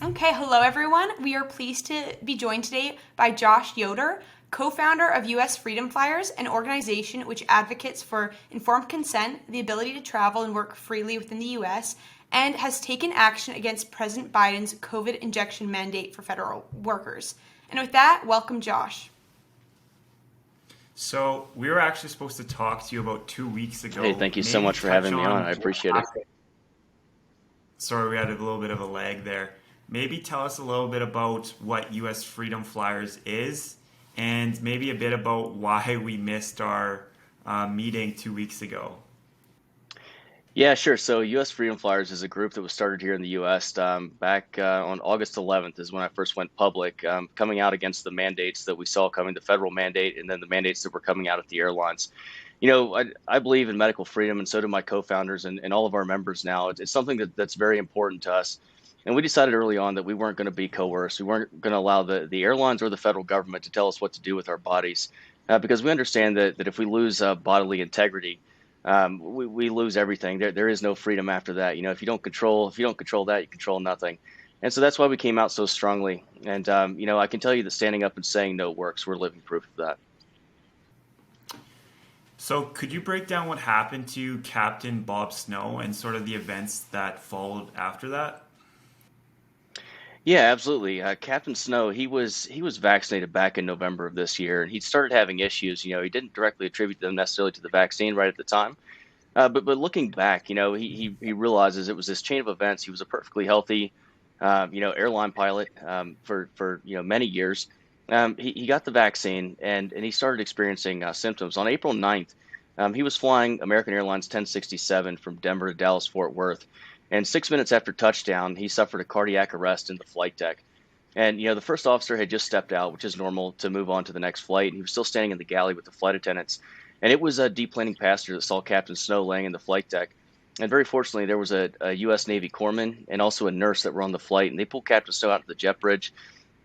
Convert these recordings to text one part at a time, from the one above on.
Okay, hello everyone. We are pleased to be joined today by Josh Yoder, co-founder of US Freedom Flyers, an organization which advocates for informed consent, the ability to travel and work freely within the US, and has taken action against President Biden's COVID injection mandate for federal workers. And with that, welcome Josh. So we were actually supposed to talk to you about 2 weeks Hey, ago. thank you so Maybe much for touch having me on. on I what appreciate it. happened. Sorry, we had a little bit of a lag there. Maybe tell us a little bit about what U.S. Freedom Flyers is, and maybe a bit about why we missed our meeting 2 weeks ago. Yeah, sure. So, U.S. Freedom Flyers is a group that was started here in the U.S. Back on August 11th is when I first went public, coming out against the mandates that we saw coming, the federal mandate, and then the mandates that were coming out at the airlines. I believe in medical freedom, and so do my co-founders and all of our members now. It's something that's very important to us. And we decided early on that we weren't going to be coerced. We weren't going to allow the airlines or the federal government to tell us what to do with our bodies, because we understand that if we lose bodily integrity, we lose everything. There is no freedom after that. If you don't control that, you control nothing. And so that's why we came out so strongly. And I can tell you that standing up and saying no works. We're living proof of that. So could you break down what happened to Captain Bob Snow and sort of the events that followed after that? Yeah, absolutely. Captain Snow, he was vaccinated back in November of this year, and he started having issues. He didn't directly attribute them necessarily to the vaccine right at the time. But looking back, he realizes it was this chain of events. He was a perfectly healthy, airline pilot for many years. He got the vaccine and he started experiencing symptoms. On April 9th, he was flying American Airlines 1067 from Denver to Dallas Fort Worth, and 6 minutes after touchdown, he suffered a cardiac arrest in the flight deck. And the first officer had just stepped out, which is normal to move on to the next flight. And he was still standing in the galley with the flight attendants, and it was a deplaning passenger that saw Captain Snow laying in the flight deck. And very fortunately, there was a U.S. Navy corpsman and also a nurse that were on the flight, and they pulled Captain Snow out to the jet bridge.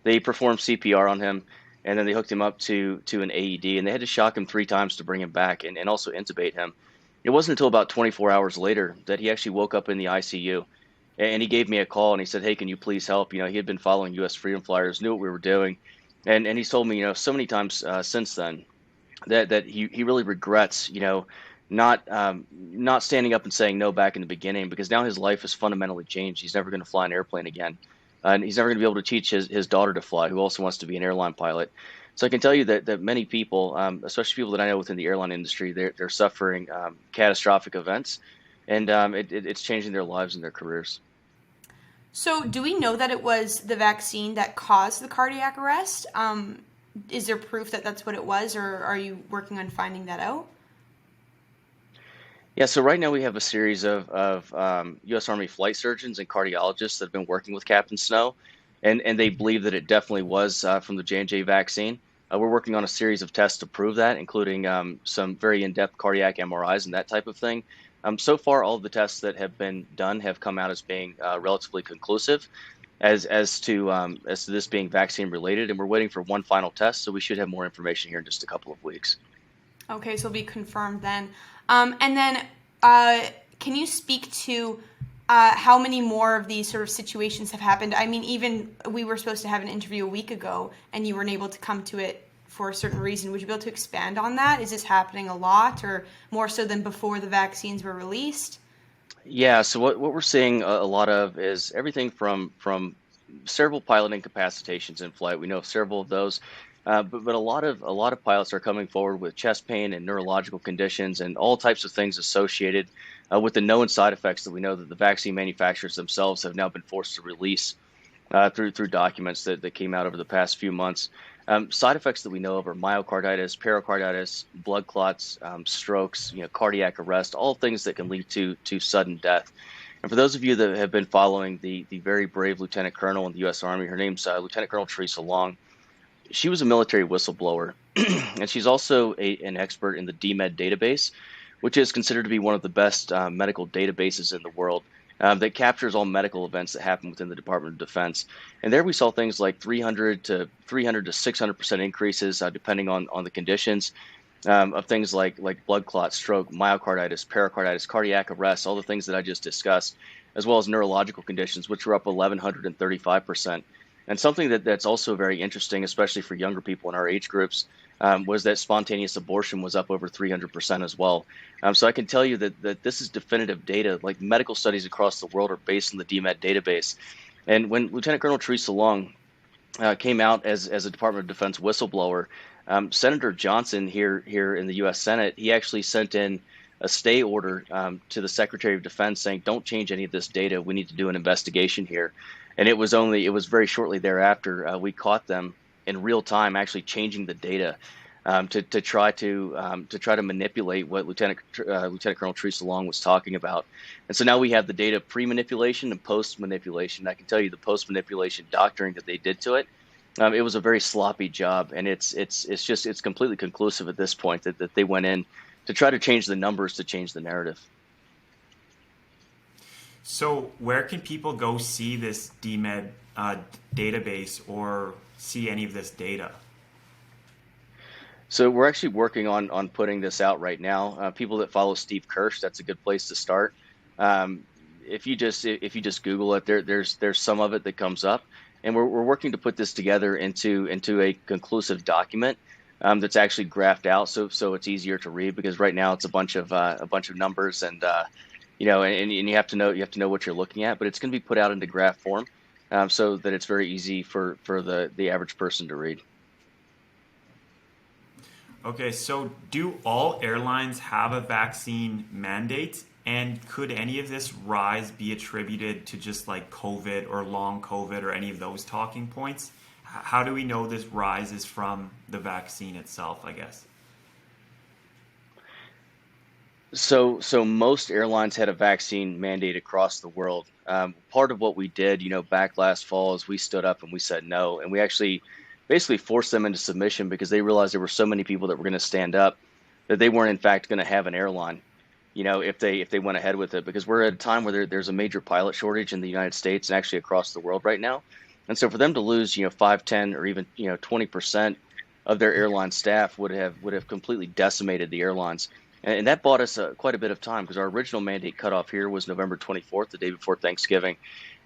They performed CPR on him, and then they hooked him up to an AED, and they had to shock him 3 times to bring him back and also intubate him. It wasn't until about 24 hours later that he actually woke up in the ICU, and he gave me a call and he said, "Hey, can you please help?" He had been following U.S. Freedom Flyers, knew what we were doing, and he's told me, so many times since then that he really regrets, not standing up and saying no back in the beginning, because now his life has fundamentally changed. He's never going to fly an airplane again, and he's never going to be able to teach his daughter to fly, who also wants to be an airline pilot. So I can tell you that many people, especially people that I know within the airline industry, they're suffering catastrophic events, and it's changing their lives and their careers. So, do we know that it was the vaccine that caused the cardiac arrest? Is there proof that that's what it was, or are you working on finding that out? Yeah, so right now we have a series of U.S. Army flight surgeons and cardiologists that have been working with Captain Snow, and they believe that it definitely was from the J&J vaccine. We're working on a series of tests to prove that, including some very in-depth cardiac MRIs and that type of thing. So far, all of the tests that have been done have come out as being relatively conclusive as to this being vaccine related, and we're waiting for one final test, so we should have more information here in just a couple of weeks. Okay, so it'll be confirmed then. And then, uh, can you speak to how many more of these sort of situations have happened? I mean, even we were supposed to have an interview a week ago, and you weren't able to come to it for a certain reason. Would you be able to expand on that? Is this happening a lot, or more so than before the vaccines were released? Yeah, so what we're seeing a lot of is everything from several pilot incapacitations in flight. We know of several of those, but a lot of pilots are coming forward with chest pain and neurological conditions and all types of things associated with the known side effects that we know that the vaccine manufacturers themselves have now been forced to release through documents that came out over the past few months. Side effects that we know of are myocarditis, pericarditis, blood clots, strokes, cardiac arrest, all things that can lead to sudden death. And for those of you that have been following the very brave Lieutenant Colonel in the U.S. Army, her name's Lieutenant Colonel Teresa Long. She was a military whistleblower, and she's also an expert in the DMED database, which is considered to be one of the best medical databases in the world, that captures all medical events that happen within the Department of Defense. And there we saw things like 300 to 600% increases, depending on the conditions, of things like blood clot, stroke, myocarditis, pericarditis, cardiac arrest, all the things that I just discussed. as well as neurological conditions, which were up 1,135%. And something that's also very interesting, especially for younger people in our age groups, was that spontaneous abortion was up over 300% as well. So I can tell you that this is definitive data. Like, medical studies across the world are based on the DMED database. And when Lieutenant Colonel Teresa Long came out as a Department of Defense whistleblower, Senator Johnson here in the U.S. Senate, he actually sent in a stay order to the Secretary of Defense saying, "Don't change any of this data. We need to do an investigation here." And it was very shortly thereafter we caught them in real time actually changing the data to try to manipulate what Lieutenant Colonel Teresa Long was talking about. And so now we have the data pre-manipulation and post-manipulation. I can tell you the post-manipulation doctoring that they did to it. It was a very sloppy job, and it's completely conclusive at this point that they went in to try to change the numbers to change the narrative. So where can people go see this DMED database or see any of this data? So we're actually working on putting this out right now. People that follow Steve Kirsch, that's a good place to start. If you just Google it, there's some of it that comes up, and we're working to put this together into a conclusive document that's actually graphed out, so it's easier to read, because right now it's a bunch of numbers and and you have to know what you're looking at, but it's going to be put out into graph form, so that it's very easy for the average person to read. Okay, so do all airlines have a vaccine mandate? And could any of this rise be attributed to just like COVID or long COVID or any of those talking points? How do we know this rise is from the vaccine itself, I guess? So most airlines had a vaccine mandate across the world. Part of what we did, back last fall, is we stood up and we said no, and we actually basically forced them into submission because they realized there were so many people that were going to stand up that they weren't in fact going to have an airline, if they went ahead with it, because we're at a time where there's a major pilot shortage in the United States and actually across the world right now. And so for them to lose, 5, 10, or even 20% of their airline staff would have completely decimated the airlines. And that bought us quite a bit of time, because our original mandate cutoff here was November 24th, the day before Thanksgiving.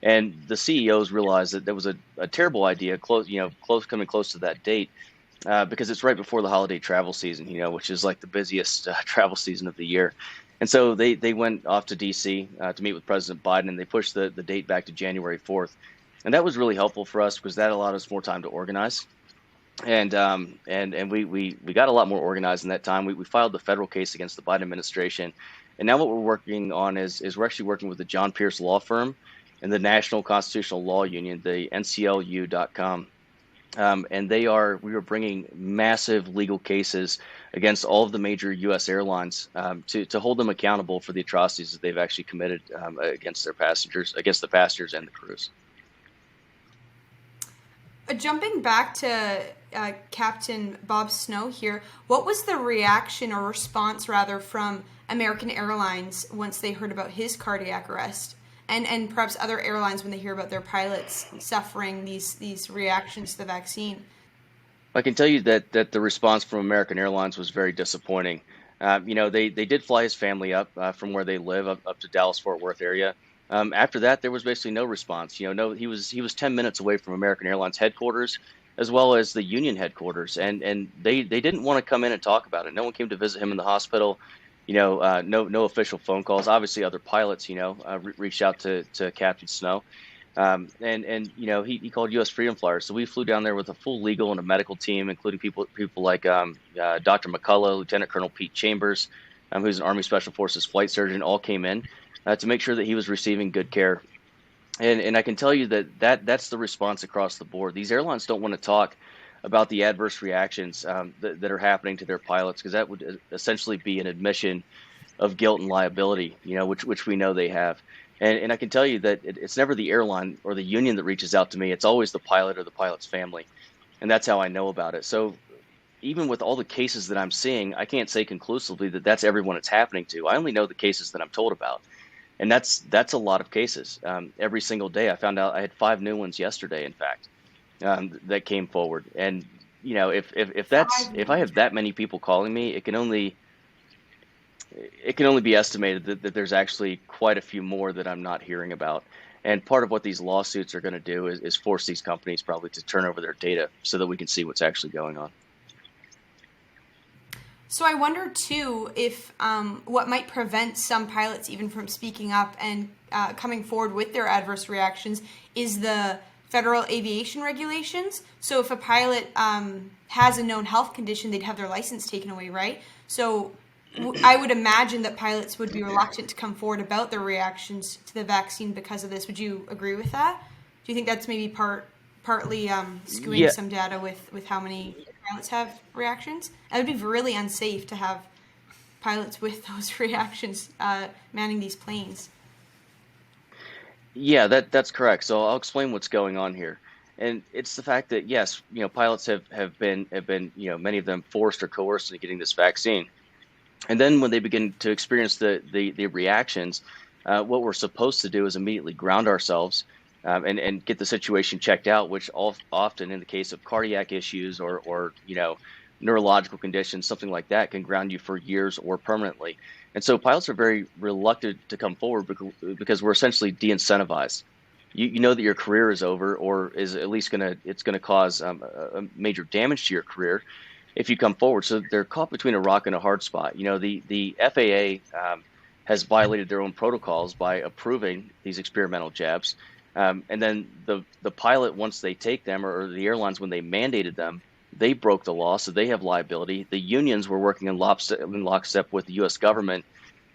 And the CEOs realized that was a terrible idea, coming close to that date, because it's right before the holiday travel season, which is like the busiest travel season of the year. And so they went off to D.C. To meet with President Biden, and they pushed the date back to January 4th. And that was really helpful for us, because that allowed us more time to organize. And we got a lot more organized in that time. We filed the federal case against the Biden administration. And now what we're working on is we're actually working with the John Pierce Law Firm and the National Constitutional Law Union, the NCLU.com. And we are bringing massive legal cases against all of the major U.S. airlines to hold them accountable for the atrocities that they've actually committed against the passengers and the crews. Jumping back to Captain Bob Snow here, what was the reaction or response, rather, from American Airlines once they heard about his cardiac arrest? And perhaps other airlines when they hear about their pilots suffering these reactions to the vaccine? I can tell you that the response from American Airlines was very disappointing. They did fly his family up from where they live up to Dallas-Fort Worth area. After that, there was basically no response. He was 10 minutes away from American Airlines headquarters, as well as the union headquarters, and they didn't want to come in and talk about it. No one came to visit him in the hospital. No official phone calls. Obviously, other pilots, reached out to Captain Snow, and he called U.S. Freedom Flyers. So we flew down there with a full legal and a medical team, including people like Dr. McCullough, Lieutenant Colonel Pete Chambers, who's an Army Special Forces flight surgeon, all came in to make sure that he was receiving good care. And I can tell you that's the response across the board. These airlines don't want to talk about the adverse reactions that are happening to their pilots, because that would essentially be an admission of guilt and liability, which we know they have. And I can tell you that it's never the airline or the union that reaches out to me. It's always the pilot or the pilot's family. And that's how I know about it. So even with all the cases that I'm seeing, I can't say conclusively that that's everyone it's happening to. I only know the cases that I'm told about. And that's a lot of cases. Every single day, I found out I had 5 new ones yesterday, in fact, that came forward. And if I have that many people calling me, it can only it can only be estimated that there's actually quite a few more that I'm not hearing about. And part of what these lawsuits are going to do is force these companies probably to turn over their data so that we can see what's actually going on. So I wonder too if what might prevent some pilots even from speaking up and coming forward with their adverse reactions is the federal aviation regulations. So if a pilot has a known health condition, they'd have their license taken away, right? So I would imagine that pilots would be reluctant to come forward about their reactions to the vaccine because of this. Would you agree with that? Do you think that's maybe partly skewing Yeah, some data with how many pilots have reactions? It would be really unsafe to have pilots with those reactions manning these planes. yeah, that's correct. So I'll explain what's going on here. And it's the fact that yes, pilots have been, many of them forced or coerced into getting this vaccine. And then when they begin to experience the reactions, what we're supposed to do is immediately ground ourselves, and get the situation checked out, which often in the case of cardiac issues or neurological conditions, something like that can ground you for years or permanently. And so pilots are very reluctant to come forward because we're essentially de-incentivized. You know that your career is over, or is at least it's gonna cause a major damage to your career if you come forward. So they're caught between a rock and a hard spot. The FAA has violated their own protocols by approving these experimental jabs, and then the pilot, once they take them, or the airlines when they mandated them, they broke the law, so they have liability. The unions were working in lockstep with the U.S. government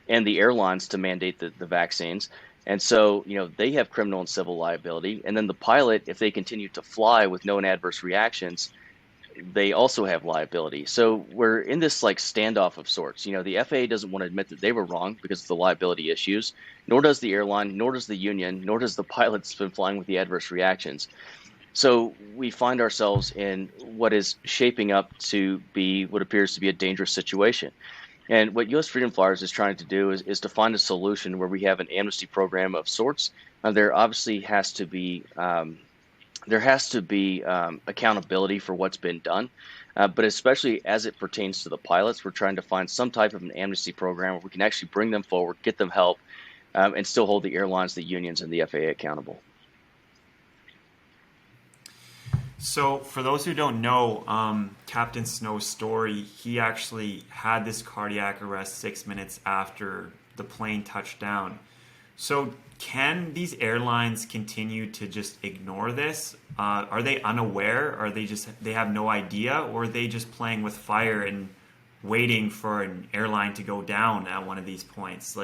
and the airlines to mandate the vaccines. And so, they have criminal and civil liability. And then the pilot, if they continue to fly with known adverse reactions, they also have liability. So we're in this like standoff of sorts. The FAA doesn't want to admit that they were wrong because of the liability issues, nor does the airline, nor does the union, nor does the pilot that's been flying with the adverse reactions. So we find ourselves in what is shaping up to be what appears to be a dangerous situation. And what U.S. Freedom Flyers is trying to do is to find a solution where we have an amnesty program of sorts. There obviously has to be accountability for what's been done, but especially as it pertains to the pilots, we're trying to find some type of an amnesty program where we can actually bring them forward, get them help, and still hold the airlines, the unions, and the FAA accountable. So, for those who don't know, Captain Snow's story, he actually had this cardiac arrest 6 minutes after the plane touched down. So, can these airlines continue to just ignore this? Are they unaware? Are they have no idea? Or are they just playing with fire and waiting for an airline to go down at one of these points?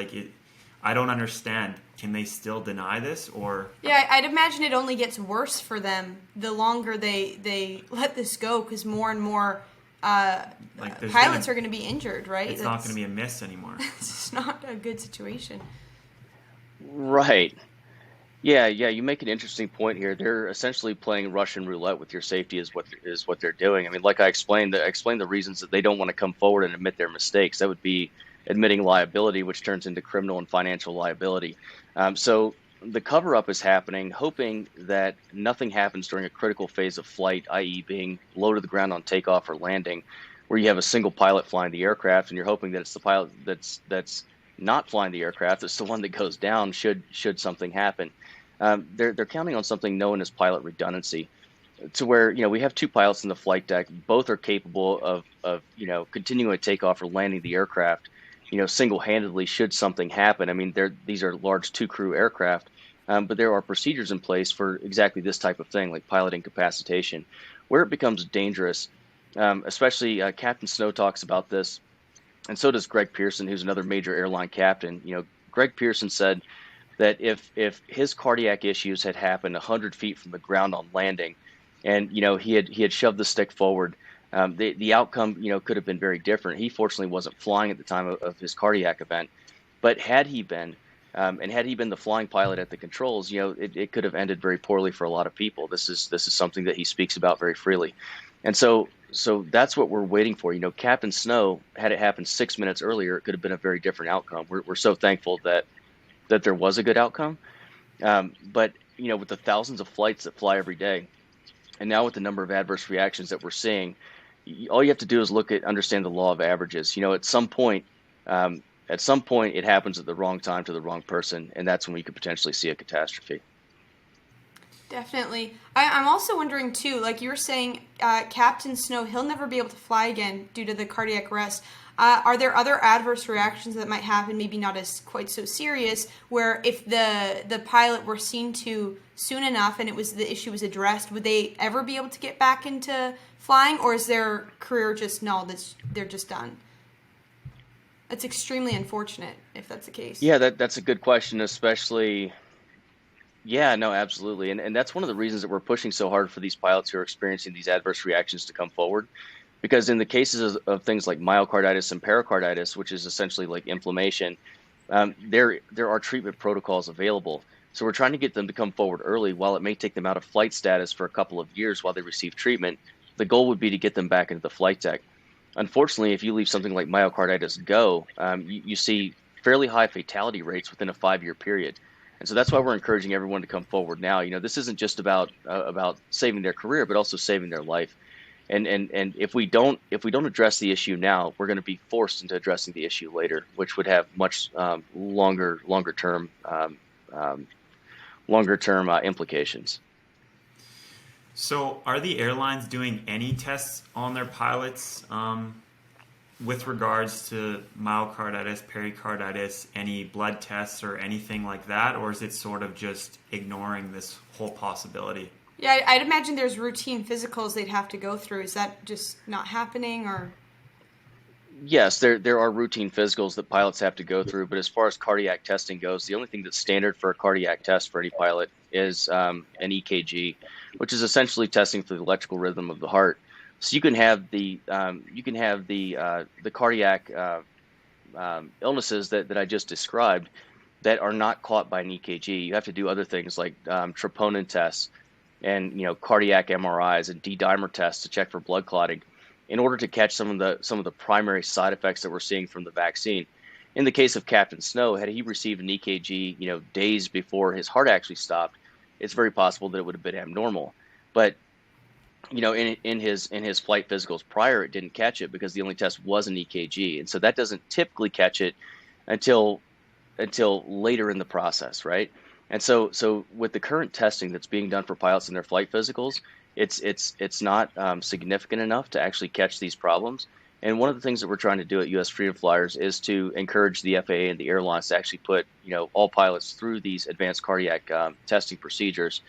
I don't understand. Can they still deny this, or? Yeah, I'd imagine it only gets worse for them the longer they let this go, because more and more pilots are going to be injured, right? It's not going to be a miss anymore. It's just not a good situation. Right. Yeah, yeah. You make an interesting point here. They're essentially playing Russian roulette with your safety, is what they're doing. I mean, like I explained the reasons that they don't want to come forward and admit their mistakes. That would be admitting liability, which turns into criminal and financial liability. So the cover up is happening, hoping that nothing happens during a critical phase of flight, i.e., being low to the ground on takeoff or landing, where you have a single pilot flying the aircraft, and you're hoping that it's the pilot that's not flying the aircraft, it's the one that goes down should something happen. They're counting on something known as pilot redundancy, to where we have two pilots in the flight deck, both are capable of continuing a takeoff or landing the aircraft, single-handedly should something happen. I mean, these are large two-crew aircraft, but there are procedures in place for exactly this type of thing, like pilot incapacitation, where it becomes dangerous. Especially Captain Snow talks about this, and so does Greg Pearson, who's another major airline captain. Greg Pearson said that if his cardiac issues had happened 100 feet from the ground on landing, and he had shoved the stick forward, the outcome could have been very different. He fortunately wasn't flying at the time of his cardiac event, but had he been, and had he been the flying pilot at the controls, it could have ended very poorly for a lot of people. This is something that he speaks about very freely, and so that's what we're waiting for. Captain Snow, had it happened 6 minutes earlier, it could have been a very different outcome. We're so thankful that there was a good outcome, but with the thousands of flights that fly every day, and now with the number of adverse reactions that we're seeing, all you have to do is understand the law of averages. At some point, at some point it happens at the wrong time to the wrong person, and that's when we could potentially see a catastrophe. Definitely. I'm also wondering too, like you were saying, Captain Snow, he'll never be able to fly again due to the cardiac arrest. Are there other adverse reactions that might happen, maybe not as quite so serious, where if the pilot were seen to soon enough and the issue was addressed, would they ever be able to get back into flying, or is their career just they're just done? That's extremely unfortunate if that's the case. Yeah, that's a good question, especially. Yeah, no, absolutely. And that's one of the reasons that we're pushing so hard for these pilots who are experiencing these adverse reactions to come forward. Because in the cases of things like myocarditis and pericarditis, which is essentially like inflammation, there are treatment protocols available. So we're trying to get them to come forward early. While it may take them out of flight status for a couple of years while they receive treatment, the goal would be to get them back into the flight deck. Unfortunately, if you leave something like myocarditis go, you see fairly high fatality rates within a 5-year period. And so that's why we're encouraging everyone to come forward now. This isn't just about saving their career, but also saving their life. And if we don't address the issue now, we're going to be forced into addressing the issue later, which would have much longer term implications. So, are the airlines doing any tests on their pilots with regards to myocarditis, pericarditis, any blood tests or anything like that? Or is it sort of just ignoring this whole possibility? Yeah, I'd imagine there's routine physicals they'd have to go through. Is that just not happening, or? Yes, there are routine physicals that pilots have to go through, but as far as cardiac testing goes, the only thing that's standard for a cardiac test for any pilot is an EKG, which is essentially testing for the electrical rhythm of the heart. So you can have the cardiac illnesses that I just described that are not caught by an EKG. You have to do other things like troponin tests and cardiac MRIs and D-dimer tests to check for blood clotting in order to catch some of the primary side effects that we're seeing from the vaccine. In the case of Captain Snow, had he received an EKG, days before his heart actually stopped, it's very possible that it would have been abnormal. But in his flight physicals prior, it didn't catch it because the only test was an EKG, and so that doesn't typically catch it until later in the process, right? And so with the current testing that's being done for pilots in their flight physicals, it's not significant enough to actually catch these problems. And one of the things that we're trying to do at U.S. Freedom Flyers is to encourage the FAA and the airlines to actually put all pilots through these advanced cardiac testing procedures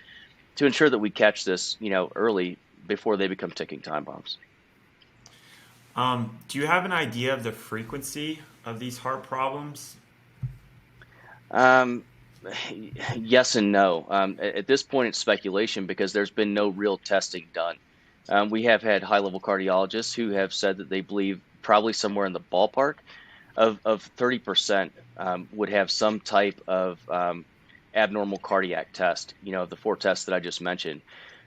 to ensure that we catch this early before they become ticking time bombs. Do you have an idea of the frequency of these heart problems? Yes and no. At this point, it's speculation because there's been no real testing done. We have had high-level cardiologists who have said that they believe probably somewhere in the ballpark of 30% would have some type of abnormal cardiac test. The 4 tests that I just mentioned.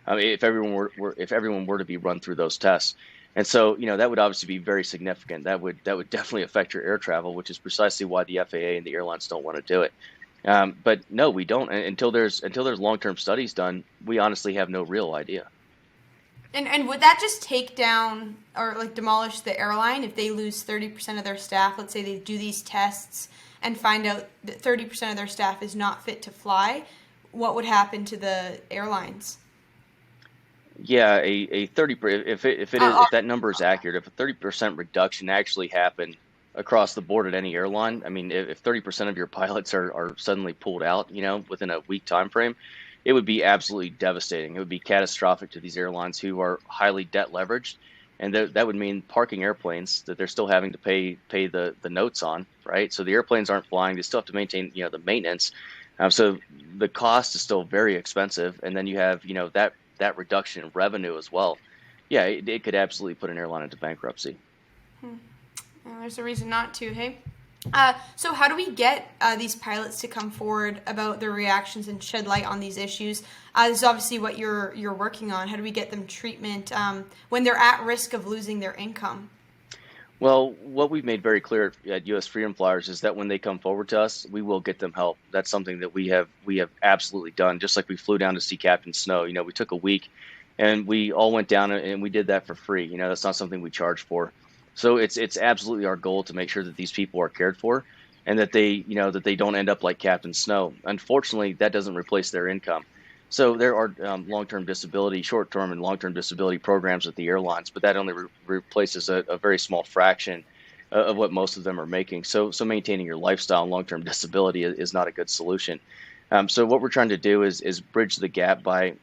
If everyone were to be run through those tests. And so, that would obviously be very significant. That would definitely affect your air travel, which is precisely why the FAA and the airlines don't want to do it. But no, we don't. Until there's long-term studies done, we honestly have no real idea. And would that just take down or demolish the airline if they lose 30% of their staff? Let's say they do these tests and find out that 30% of their staff is not fit to fly. What would happen to the airlines? Yeah, a 30 if that number is accurate, if a 30% reduction actually happened across the board at any airline, I mean, if 30% of your pilots are suddenly pulled out, within a week time frame, it would be absolutely devastating. It would be catastrophic to these airlines who are highly debt leveraged, and that would mean parking airplanes that they're still having to pay the notes on, right? So the airplanes aren't flying; they still have to maintain the maintenance. So the cost is still very expensive, and then you have that reduction in revenue as well. Yeah, it could absolutely put an airline into bankruptcy. Well, there's a reason not to, hey? So how do we get these pilots to come forward about their reactions and shed light on these issues? This is obviously what you're working on. How do we get them treatment when they're at risk of losing their income? Well, what we've made very clear at U.S. Freedom Flyers is that when they come forward to us, we will get them help. That's something that we have absolutely done. Just like we flew down to see Captain Snow. We took a week, and we all went down and we did that for free. That's not something we charge for. So it's absolutely our goal to make sure that these people are cared for. and that they don't end up like Captain Snow. Unfortunately, that doesn't replace their income. So there are long-term disability, short-term and long-term disability programs at the airlines, but that only replaces a very small fraction of what most of them are making. So maintaining your lifestyle and long-term disability is not a good solution. So what we're trying to do is bridge the gap by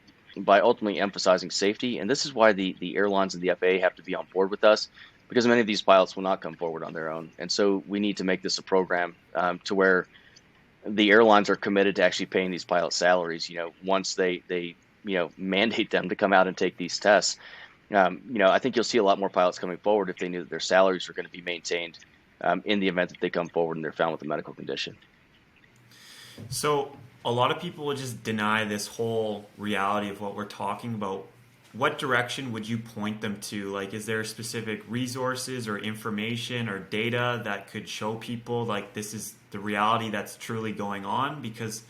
ultimately emphasizing safety, and this is why the airlines and the FAA have to be on board with us, because many of these pilots will not come forward on their own, and so we need to make this a program to where the airlines are committed to actually paying these pilots salaries. Once they mandate them to come out and take these tests. I think you'll see a lot more pilots coming forward if they knew that their salaries are going to be maintained in the event that they come forward and they're found with a medical condition. So a lot of people would just deny this whole reality of what we're talking about. What direction would you point them to? Like, is there specific resources or information or data that could show people like this is the reality that's truly going on? Because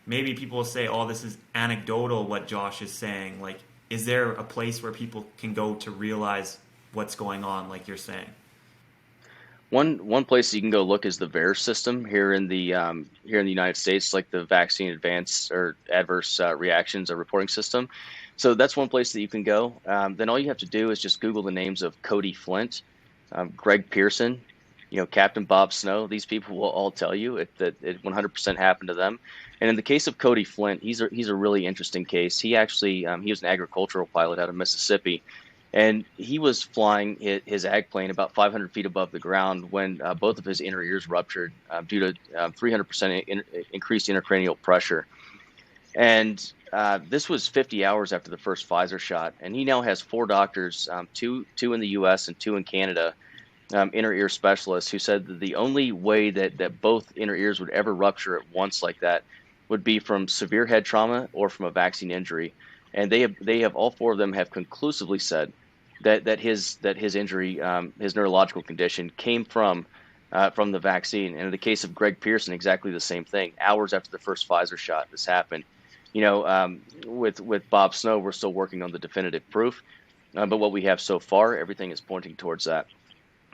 maybe people will say, oh, this is anecdotal, what Josh is saying. Like, is there a place where people can go to realize what's going on, like you're saying? One place you can go look is the VAERS system here in the United States, like the Vaccine Advanced or Adverse Reactions or Reporting System. So that's one place that you can go. Then all you have to do is just Google the names of Cody Flint, Greg Pearson, Captain Bob Snow. These people will all tell you that it 100% happened to them. And in the case of Cody Flint, he's a really interesting case. He actually he was an agricultural pilot out of Mississippi. And he was flying his ag plane about 500 feet above the ground when both of his inner ears ruptured due to 300% increased intracranial pressure. And this was 50 hours after the first Pfizer shot. And he now has 4 doctors, two in the U.S. and 2 in Canada, inner ear specialists, who said that the only way that both inner ears would ever rupture at once like that would be from severe head trauma or from a vaccine injury. And they have all 4 of them have conclusively said that his injury, his neurological condition, came from the vaccine. And in the case of Greg Pearson, exactly the same thing. Hours after the first Pfizer shot, this happened. With Bob Snow, we're still working on the definitive proof, but what we have so far, everything is pointing towards that.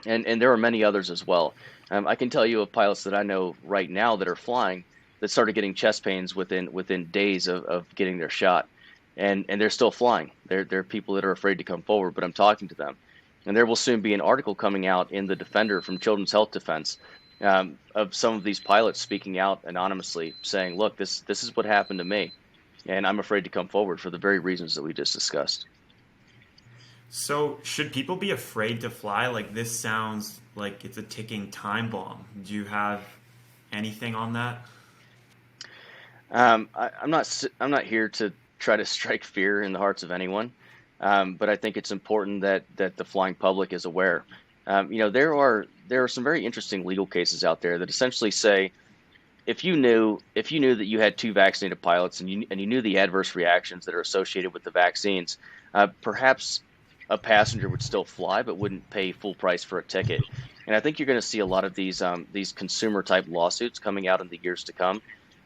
And there are many others as well. I can tell you of pilots that I know right now that are flying that started getting chest pains within days of getting their shot. And they're still flying. There are people that are afraid to come forward, but I'm talking to them. And there will soon be an article coming out in the Defender from Children's Health Defense of some of these pilots speaking out anonymously, saying, "Look, this is what happened to me, and I'm afraid to come forward for the very reasons that we just discussed." So should people be afraid to fly? Like, this sounds like it's a ticking time bomb. Do you have anything on that? I'm not here to try to strike fear in the hearts of anyone, but I think it's important that the flying public is aware. There are some very interesting legal cases out there that essentially say if you knew that you had 2 vaccinated pilots and you knew the adverse reactions that are associated with the vaccines, perhaps a passenger would still fly but wouldn't pay full price for a ticket. And I think you're going to see a lot of these consumer type lawsuits coming out in the years to come.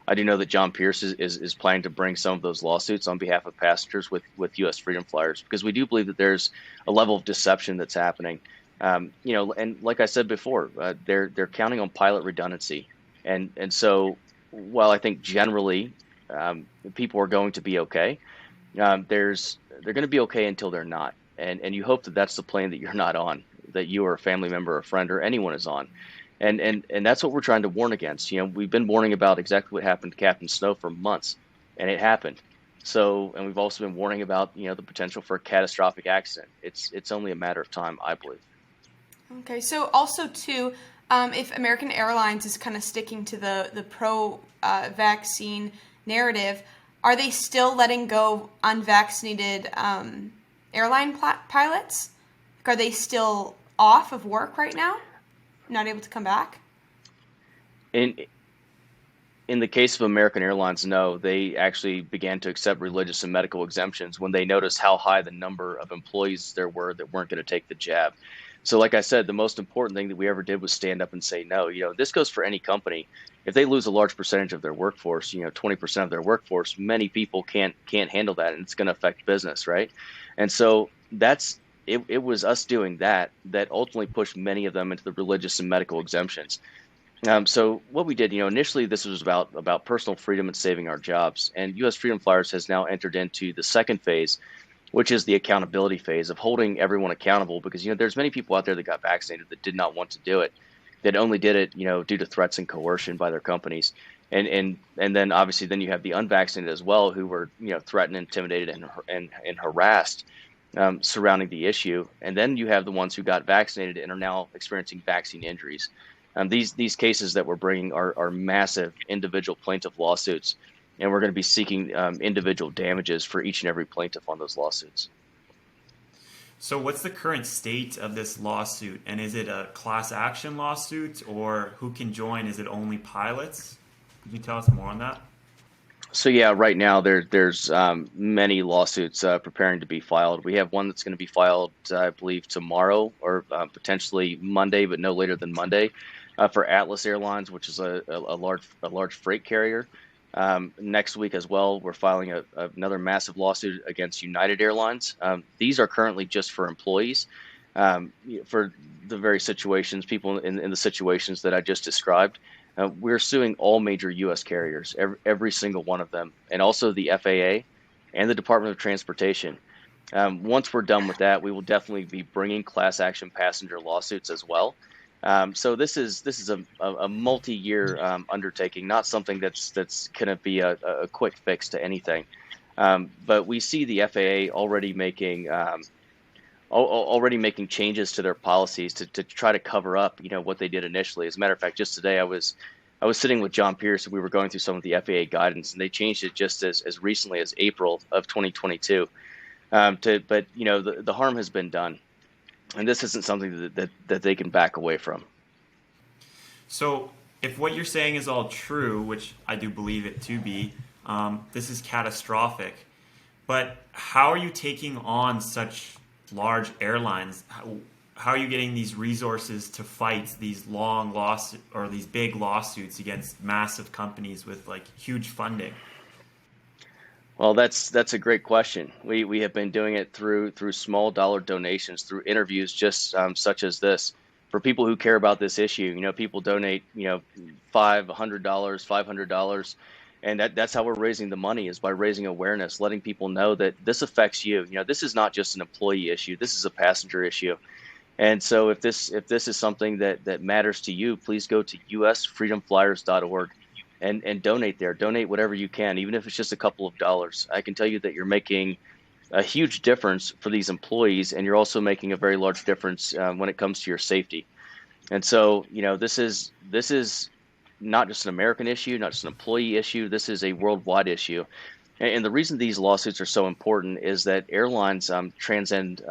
I do know that John Pierce is planning to bring some of those lawsuits on behalf of passengers with U.S. freedom flyers, because we do believe that there's a level of deception that's happening. And like I said before, they're counting on pilot redundancy, and so while I think generally people are going to be okay, they're going to be okay until they're not, and you hope that that's the plane that you're not on, that you or a family member, or a friend, or anyone is on. And that's what we're trying to warn against. We've been warning about exactly what happened to Captain Snow for months, and it happened. So, and we've also been warning about the potential for a catastrophic accident. It's only a matter of time, I believe. Okay, so also too, if American Airlines is kind of sticking to the pro vaccine narrative, are they still letting go unvaccinated airline pilots? Are they still off of work right now? Not able to come back? In the case of American Airlines, no. They actually began to accept religious and medical exemptions when they noticed how high the number of employees there were that weren't going to take the jab. So like I said, the most important thing that we ever did was stand up and say no. This goes for any company. If they lose a large percentage of their workforce, 20% of their workforce, many people can't handle that, and it's going to affect business, right? And so it was us doing that ultimately pushed many of them into the religious and medical exemptions. So what we did, initially this was about personal freedom and saving our jobs, and U.S. Freedom Flyers has now entered into the second phase, which is the accountability phase of holding everyone accountable. Because there's many people out there that got vaccinated that did not want to do it, that only did it due to threats and coercion by their companies, and then obviously then you have the unvaccinated as well who were threatened, intimidated, and harassed surrounding the issue. And then you have the ones who got vaccinated and are now experiencing vaccine injuries. These cases that we're bringing are massive individual plaintiff lawsuits, and we're going to be seeking individual damages for each and every plaintiff on those lawsuits. So, what's the current state of this lawsuit? And is it a class action lawsuit, or who can join? Is it only pilots? Could you tell us more on that? So yeah, right now there's many lawsuits preparing to be filed. We have one that's going to be filed, I believe, tomorrow or potentially Monday, but no later than Monday, for Atlas Airlines, which is a large freight carrier. Next week as well, we're filing another massive lawsuit against United Airlines. These are currently just for employees, for the very situations, people in the situations that I just described. We're suing all major U.S. carriers, every single one of them, and also the FAA and the Department of Transportation. Once we're done with that, we will definitely be bringing class action passenger lawsuits as well. So this is a multi-year undertaking, not something that's going to be a quick fix to anything. But we see the FAA already making changes to their policies to try to cover up, what they did initially. As a matter of fact, just today I was sitting with John Pierce and we were going through some of the FAA guidance, and they changed it just as recently as April of 2022. But the harm has been done, and this isn't something that they can back away from. So, if what you're saying is all true, which I do believe it to be, this is catastrophic. But how are you taking on such large airlines? How are you getting these resources to fight these long lawsuits or these big lawsuits against massive companies with like huge funding? Well, that's a great question. We have been doing it through small dollar donations, through interviews just such as this. For people who care about this issue, people donate, $500, $500, and that's how we're raising the money, is by raising awareness, letting people know that this affects you. This is not just an employee issue. This is a passenger issue. And so if this is something that matters to you, please go to usfreedomflyers.org and donate there. Donate whatever you can, even if it's just a couple of dollars. I can tell you that you're making a huge difference for these employees, and you're also making a very large difference when it comes to your safety. And so, this is not just an American issue, not just an employee issue. This is a worldwide issue. And the reason these lawsuits are so important is that airlines transcend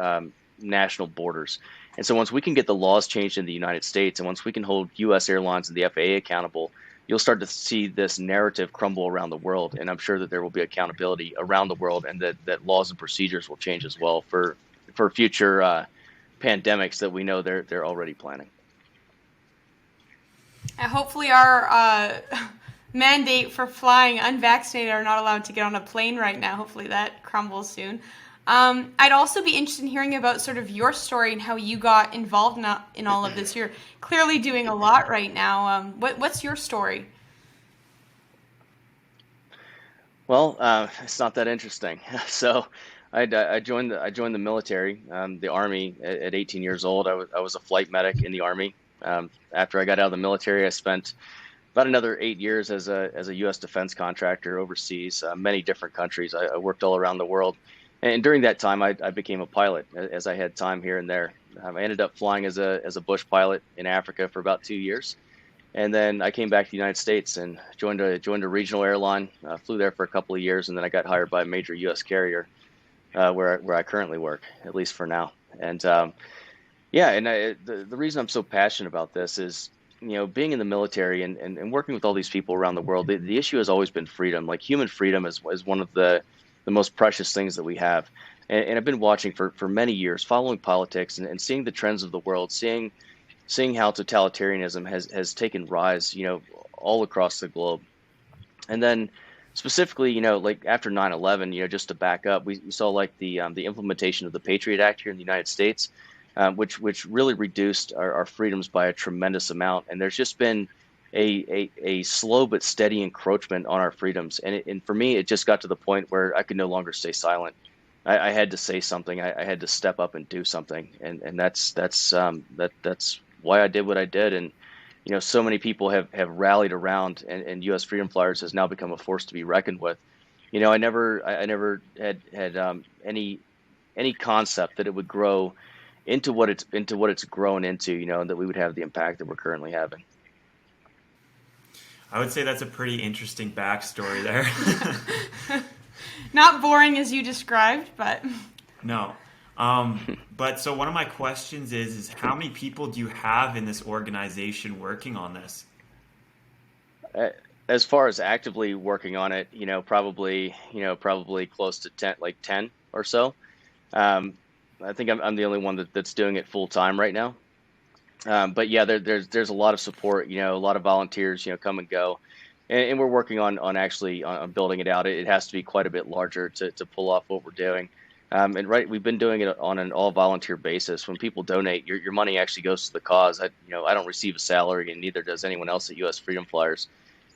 national borders. And so once we can get the laws changed in the United States, and once we can hold U.S. airlines and the FAA accountable, you'll start to see this narrative crumble around the world. And I'm sure that there will be accountability around the world, and that laws and procedures will change as well for future pandemics that we know they're already planning. Hopefully, our mandate for flying unvaccinated are not allowed to get on a plane right now. Hopefully, that crumbles soon. I'd also be interested in hearing about sort of your story and how you got involved in all of this. You're clearly doing a lot right now. What's your story? Well, it's not that interesting. So, I joined the military, the Army at 18 years old. I was a flight medic in the Army. After I got out of the military, I spent about another 8 years as a U.S. defense contractor overseas, many different countries. I worked all around the world, and during that time, I became a pilot as I had time here and there. I ended up flying as a bush pilot in Africa for about 2 years. And then I came back to the United States and joined a regional airline. Flew there for a couple of years, and then I got hired by a major U.S. carrier, where I currently work, at least for now. And yeah, and the reason I'm so passionate about this is, being in the military and working with all these people around the world. The issue has always been freedom. Like, human freedom is one of the most precious things that we have. And I've been watching for many years, following politics and seeing the trends of the world, seeing how totalitarianism has taken rise, all across the globe. And then specifically, like after 9/11, just to back up, we saw like the implementation of the Patriot Act here in the United States, which really reduced our freedoms by a tremendous amount. And there's just been a slow but steady encroachment on our freedoms. And for me, it just got to the point where I could no longer stay silent. I had to say something. I had to step up and do something, and that's why I did what I did. And so many people have rallied around, and U.S. Freedom Flyers has now become a force to be reckoned with. I never had any concept that it would grow into what it's grown into. And that we would have the impact that we're currently having. I would say that's a pretty interesting backstory there. Not boring as you described, but No. But so one of my questions is how many people do you have in this organization working on this? As far as actively working on it, probably close to 10, like 10 or so. Um, I think I'm the only one that's doing it full time right now. But yeah, there's a lot of support, a lot of volunteers, come and go, and we're working on actually on building it out. It has to be quite a bit larger to pull off what we're doing. And right, we've been doing it on an all volunteer basis. When people donate, your money actually goes to the cause. I don't receive a salary, and neither does anyone else at U.S. Freedom Flyers.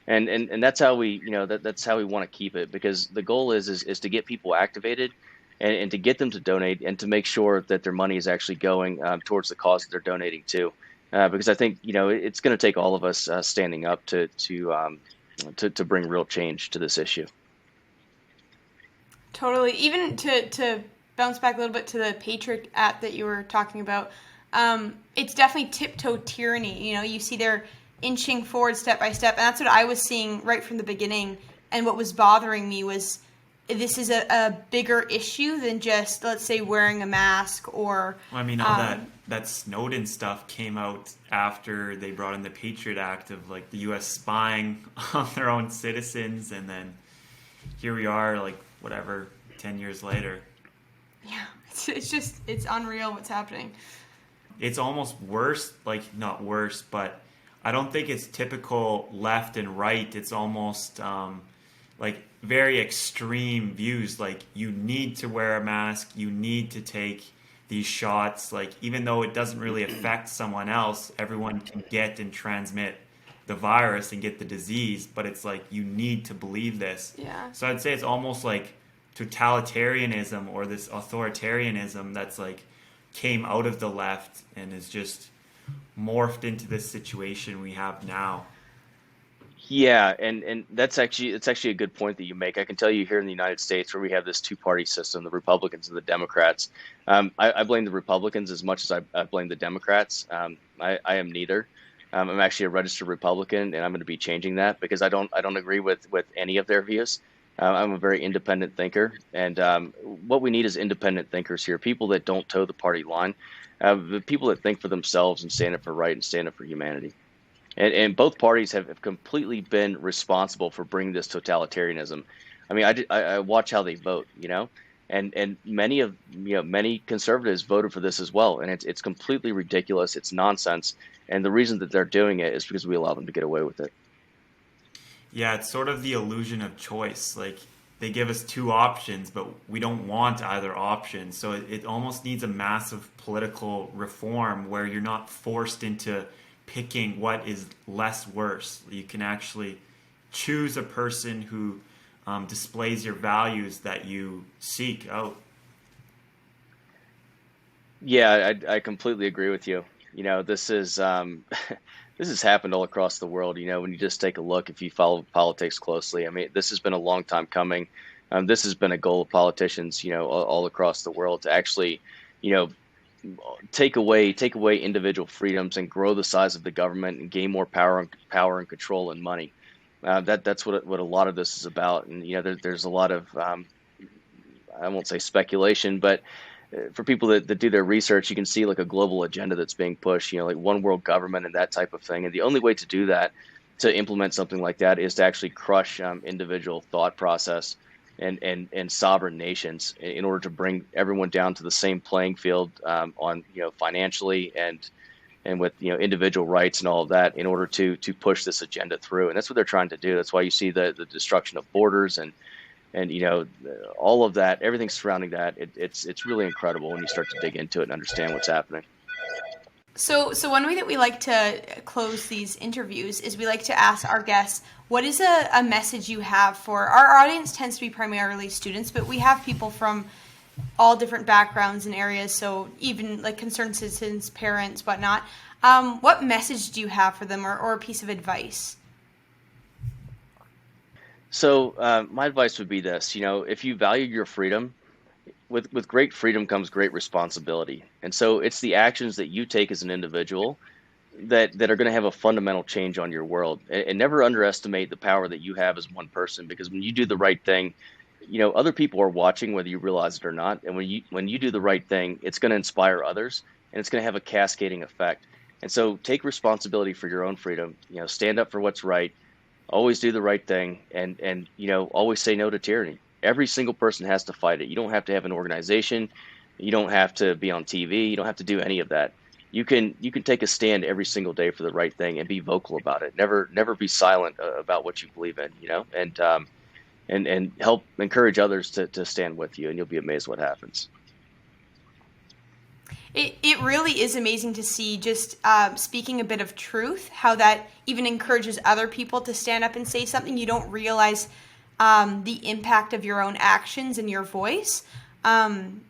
And that's how that's how we want to keep it, because the goal is to get people activated, and to get them to donate, and to make sure that their money is actually going towards the cause that they're donating to. Because I think it's going to take all of us standing up to bring real change to this issue. totally. Even to bounce back a little bit to the Patriot App that you were talking about, it's definitely tiptoe tyranny. You see they're inching forward step by step, and that's what I was seeing right from the beginning. And what was bothering me was this is a bigger issue than just, let's say, wearing a mask or. Well, I mean, all that Snowden stuff came out after they brought in the Patriot Act of like the U.S. spying on their own citizens, and then here we are, like whatever, 10 years later. Yeah, it's unreal what's happening. It's almost worse, like not worse, but I don't think it's typical left and right. It's almost like very extreme views. Like you need to wear a mask, you need to take these shots. Like even though it doesn't really affect someone else, everyone can get and transmit the virus and get the disease. But it's like you need to believe this. Yeah. So I'd say it's almost like totalitarianism or this authoritarianism that's like came out of the left and is just morphed into this situation we have now. Yeah, and it's actually a good point that you make. I can tell you here in the United States, where we have this two-party system, the Republicans and the Democrats. I blame the Republicans as much as I blame the Democrats. I am neither. I'm actually a registered Republican, and I'm going to be changing that, because I don't agree with any of their views. I'm a very independent thinker, and what we need is independent thinkers here, people that don't toe the party line, the people that think for themselves and stand up for right and stand up for humanity. And both parties have completely been responsible for bringing this totalitarianism. I mean, I watch how they vote, and many conservatives voted for this as well, and it's completely ridiculous. It's nonsense, and the reason that they're doing it is because we allow them to get away with it. Yeah, it's sort of the illusion of choice. Like they give us two options, but we don't want either option. So it almost needs a massive political reform where you're not forced into picking what is less worse. You can actually choose a person who displays your values that you seek out. Yeah, I completely agree with you. This is this has happened all across the world. When you just take a look, if you follow politics closely, I mean, this has been a long time coming. This has been a goal of politicians, all across the world, to actually, you know, take away individual freedoms and grow the size of the government and gain more power and control and money. That's what a lot of this is about. And there's a lot of I won't say speculation, but for people that do their research, you can see like a global agenda that's being pushed, like one world government and that type of thing. And the only way to do that, to implement something like that, is to actually crush individual thought process and sovereign nations in order to bring everyone down to the same playing field on financially and with individual rights and all of that, in order to push this agenda through. And that's what they're trying to do. That's why you see the destruction of borders and all of that, everything surrounding that. It's really incredible when you start to dig into it and understand what's happening. So one way that we like to close these interviews is we like to ask our guests, what is a message you have for our audience tends to be primarily students, but we have people from all different backgrounds and areas, so even like concerned citizens, parents, whatnot. What message do you have for them, or a piece of advice? So my advice would be this: if you value your freedom, with great freedom comes great responsibility, and so it's the actions that you take as an individual that are going to have a fundamental change on your world. And never underestimate the power that you have as one person, because when you do the right thing, other people are watching whether you realize it or not. And when you do the right thing, it's going to inspire others, and it's going to have a cascading effect. And so take responsibility for your own freedom. Stand up for what's right, always do the right thing, and always say no to tyranny. Every single person has to fight it. You don't have to have an organization, you don't have to be on TV, you don't have to do any of that. You can take a stand every single day for the right thing and be vocal about it. Never be silent about what you believe in, and help encourage others to stand with you, and you'll be amazed what happens. It really is amazing to see, just speaking a bit of truth, how that even encourages other people to stand up and say something. You don't realize the impact of your own actions and your voice.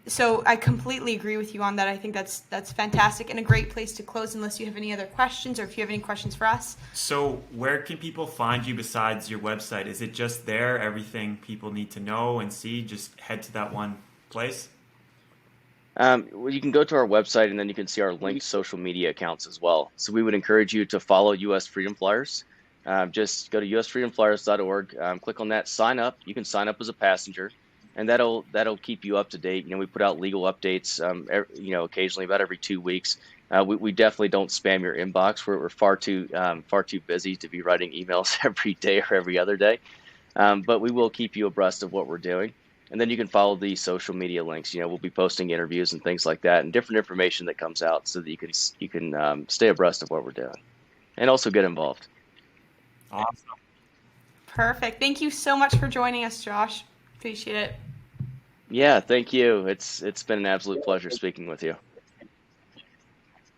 So I completely agree with you on that. I think that's fantastic and a great place to close, unless you have any other questions, or if you have any questions for us. So where can people find you besides your website? Is it just there, everything people need to know and see? Just head to that one place? Well, you can go to our website, and then you can see our linked social media accounts as well. So we would encourage you to follow US Freedom Flyers. Just go to usfreedomflyers.org, click on that, sign up. You can sign up as a passenger, and that'll keep you up to date. We put out legal updates, occasionally, about every 2 weeks. We definitely don't spam your inbox. We're far too busy to be writing emails every day or every other day. But we will keep you abreast of what we're doing. And then you can follow the social media links. We'll be posting interviews and things like that, and different information that comes out, so that you can stay abreast of what we're doing, and also get involved. Awesome. Perfect. Thank you so much for joining us, Josh. Appreciate it. Yeah, thank you. It's been an absolute pleasure speaking with you.